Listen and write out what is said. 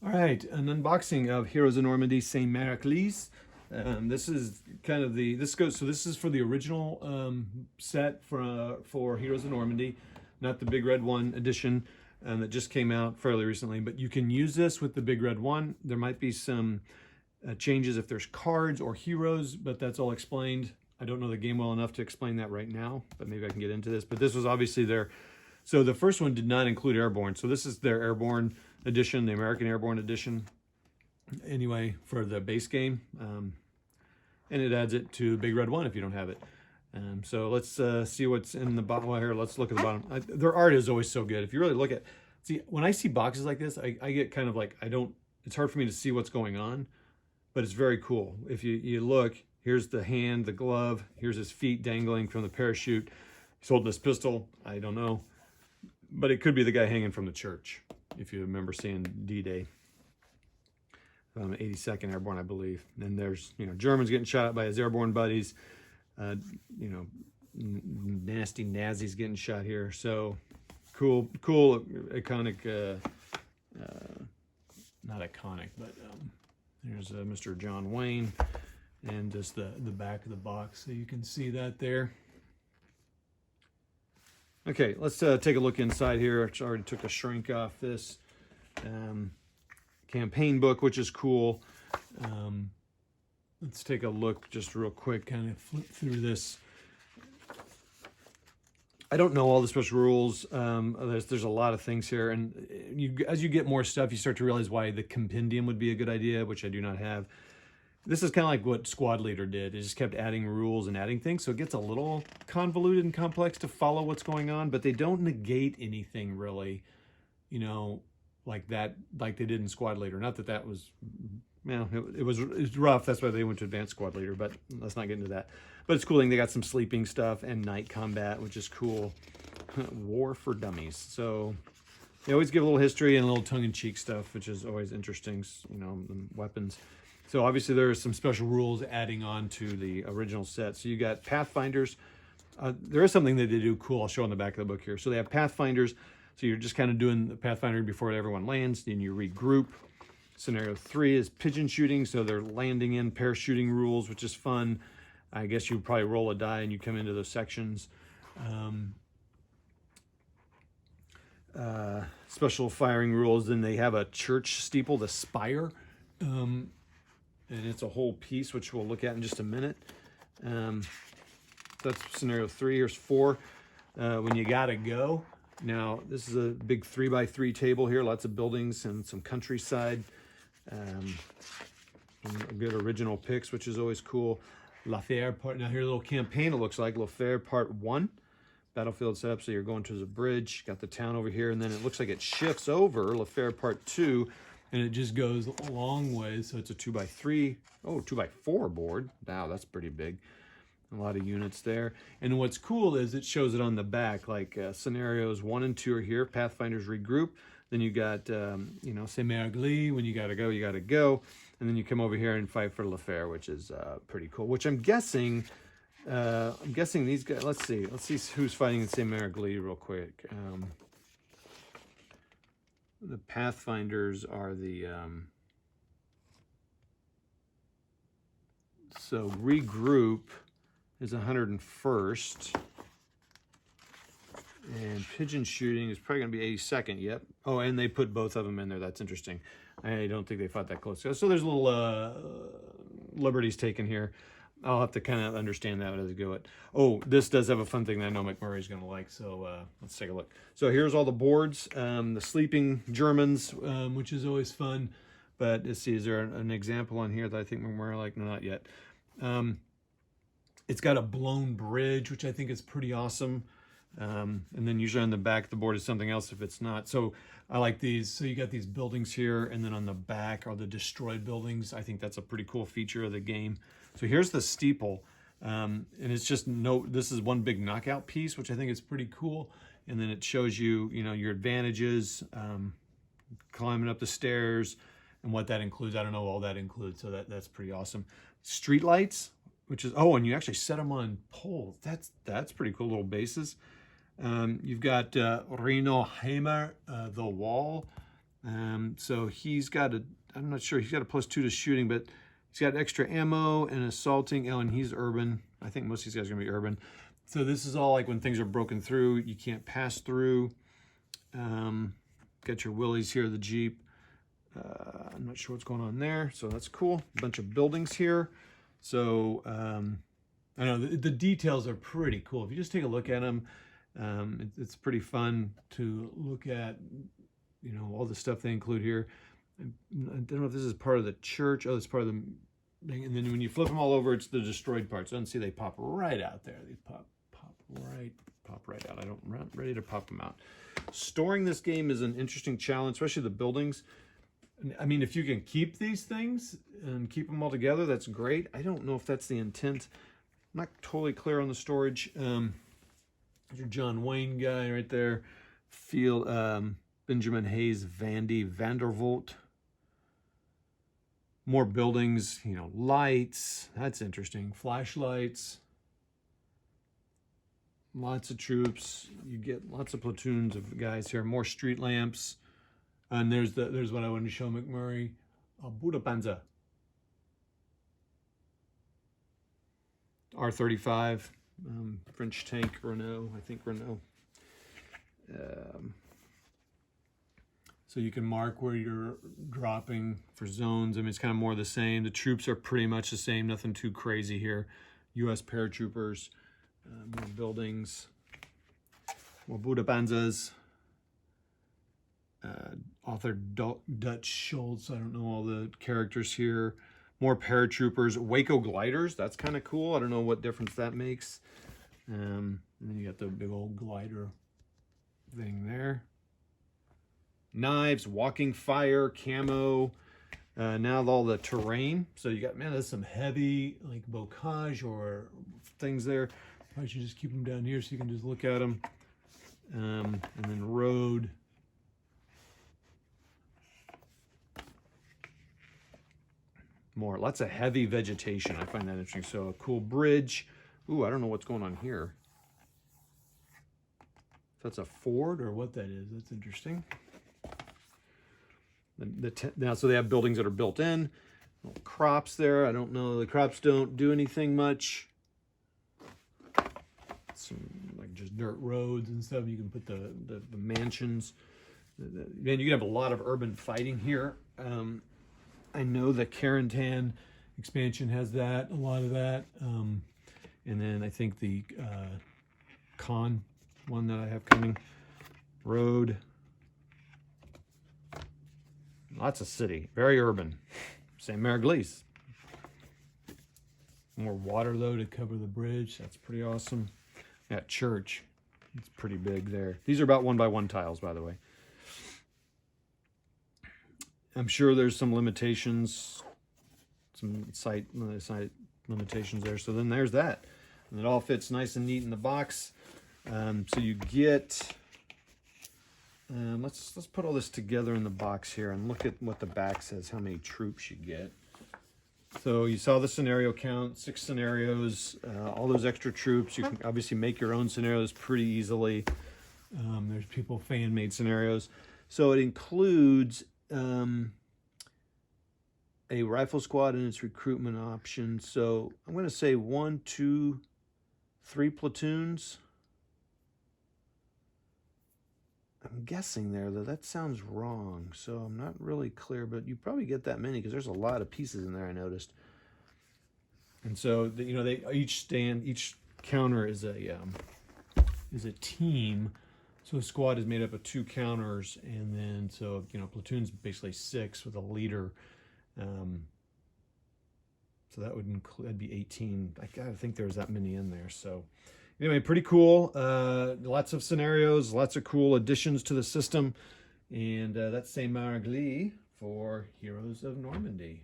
All right, an unboxing of Heroes of Normandie Saint Eglise. This is kind of this is for the original set for Heroes of Normandy, not the Big Red One edition that just came out fairly recently. But you can use this with the Big Red One. There might be some changes if there's cards or heroes, but that's all explained. I don't know the game well enough to explain that right now, but maybe I can get into this. But this was obviously their, so the first one did not include Airborne. So this is their Airborne Edition, the American Airborne Edition, anyway, for the base game. And it adds it to Big Red One if you don't have it. So let's see what's in the bottom. Well, here, let's look at the bottom. Their art is always so good. If you really look at, see, when I see boxes like this, I get kind of like, it's hard for me to see what's going on, but it's very cool. If you look, here's the hand, the glove, here's his feet dangling from the parachute. He's holding his pistol, I don't know. But it could be the guy hanging from the church, if you remember seeing D-Day. 82nd Airborne, I believe. And there's, Germans getting shot at by his airborne buddies. Nasty Nazis getting shot here. So cool, iconic, not iconic, but here's Mr. John Wayne, and just the back of the box, so you can see that there. Okay, let's take a look inside here. I already took the shrink off this campaign book, which is cool. Let's take a look just real quick, kind of flip through this. I don't know all the special rules. There's a lot of things here, and as you get more stuff, you start to realize why the compendium would be a good idea, which I do not have. This is kind of like what Squad Leader did. It just kept adding rules and adding things, so it gets a little convoluted and complex to follow what's going on, but they don't negate anything really, like that, like they did in Squad Leader. Not that that was, it was rough. That's why they went to Advanced Squad Leader, but let's not get into that. But it's cool. They got some sleeping stuff and night combat, which is cool. War for Dummies. So they always give a little history and a little tongue-in-cheek stuff, which is always interesting, the weapons. So obviously there are some special rules adding on to the original set. So you got Pathfinders. There is something that they do cool. I'll show on the back of the book here. So they have Pathfinders. So you're just kind of doing the Pathfinder before everyone lands. Then you regroup. Scenario 3 is pigeon shooting. So they're landing in parachuting rules, which is fun. I guess you probably roll a die and you come into those sections. Special firing rules. Then they have a church steeple, the spire. And it's a whole piece, which we'll look at in just a minute. That's scenario 3. Here's 4. When you gotta go. Now, this is a big 3x3 table here. Lots of buildings and some countryside. Good original picks, which is always cool. La Faire part. Now, here's a little campaign. It looks like La Faire part 1. Battlefield setup. So you're going to the bridge. Got the town over here, and then it looks like it shifts over La Faire part 2. And it just goes a long way, so it's a 2x3, 2x4 board. Wow, that's pretty big. A lot of units there. And what's cool is it shows it on the back, like scenarios 1 and 2 are here. Pathfinders regroup. Then you got, Saint Eglise, when you gotta go, you gotta go. And then you come over here and fight for La Faire, which is pretty cool. Which I'm guessing these guys. Let's see who's fighting in Saint Eglise real quick. The Pathfinders are the, so regroup is 101st. And pigeon shooting is probably going to be 82nd. Yep. Oh, and they put both of them in there. That's interesting. I don't think they fought that close. So there's little liberties taken here. I'll have to kind of understand that as I go it. Oh, this does have a fun thing that I know McMurray's going to like, so let's take a look. So here's all the boards, the sleeping Germans, which is always fun. But let's see, is there an example on here that I think McMurray like? No, not yet. It's got a blown bridge, which I think is pretty awesome. And then usually on the back of the board is something else if it's not. So I like these. So you got these buildings here, and then on the back are the destroyed buildings. I think that's a pretty cool feature of the game. So here's the steeple, and it's just this is one big knockout piece, which I think is pretty cool. And then it shows you, your advantages, climbing up the stairs, and what that includes. I don't know all that includes, so that's pretty awesome. Street lights, which is, and you actually set them on poles. That's pretty cool little bases. You've got Reno Hamer, the wall. So he's got I'm not sure, he's got a +2 to shooting, but he's got extra ammo and assaulting. Oh, and he's urban. I think most of these guys are gonna be urban. So this is all like when things are broken through, you can't pass through. Got your Willys here, the Jeep. I'm not sure what's going on there, so that's cool. A bunch of buildings here. So I know the details are pretty cool. If you just take a look at them, it's pretty fun to look at, you know, all the stuff they include here. I don't know if this is part of the church. Oh, it's part of the thing. And then when you flip them all over, it's the destroyed parts. So see, they pop right out there. They pop right out. I'm not ready to pop them out. Storing this game is an interesting challenge, especially the buildings. I mean, if you can keep these things and keep them all together, that's great. I don't know if that's the intent. I'm not totally clear on the storage. There's your John Wayne guy right there. Field, Benjamin Hayes, Vandy, Vandervoort. More buildings, you know, lights. That's interesting. Flashlights. Lots of troops. You get lots of platoons of guys here. More street lamps. And there's what I wanted to show McMurray. Budapanzer. R-35. French tank, Renault. I think Renault. So you can mark where you're dropping for zones. I mean, it's kind of more the same. The troops are pretty much the same. Nothing too crazy here. U.S. paratroopers. More buildings. More Budapanzers. Author Dutch Schultz. I don't know all the characters here. More paratroopers. Waco gliders. That's kind of cool. I don't know what difference that makes. And then you got the big old glider thing there. Knives, walking fire, camo. Now all the terrain. So you got, man, there's some heavy like bocage or things there. I should just keep them down here so you can just look at them. And then road. More, lots of heavy vegetation. I find that interesting. So a cool bridge. Ooh, I don't know what's going on here. If that's a ford or what that is. That's interesting. Now, so they have buildings that are built in. Little crops there. I don't know. The crops don't do anything much. Some like just dirt roads and stuff. You can put the mansions. Man, you can have a lot of urban fighting here. I know the Carentan expansion has that, a lot of that. And then I think the Con one that I have coming. Road. Lots of city. Very urban. Same Eglise. More water, though, to cover the bridge. That's pretty awesome. That church. It's pretty big there. These are about 1x1 tiles, by the way. I'm sure there's some limitations, some site limitations there. So then there's that. And it all fits nice and neat in the box. So you get, let's put all this together in the box here and look at what the back says, how many troops you get. So you saw the scenario count, 6 scenarios, all those extra troops. You can obviously make your own scenarios pretty easily. There's people fan-made scenarios. So it includes a rifle squad and its recruitment option. So I'm going to say 1, 2, 3 platoons. I'm guessing there, though. That sounds wrong. So I'm not really clear, but you probably get that many because there's a lot of pieces in there, I noticed. And so, you know, they each counter is a team. So a squad is made up of 2 counters, and then, so, you know, platoon's basically 6 with a leader. So that would include, that'd be 18. I gotta think there's that many in there. So anyway, pretty cool. Lots of scenarios, lots of cool additions to the system. And that's Saint-Marglis for Heroes of Normandy.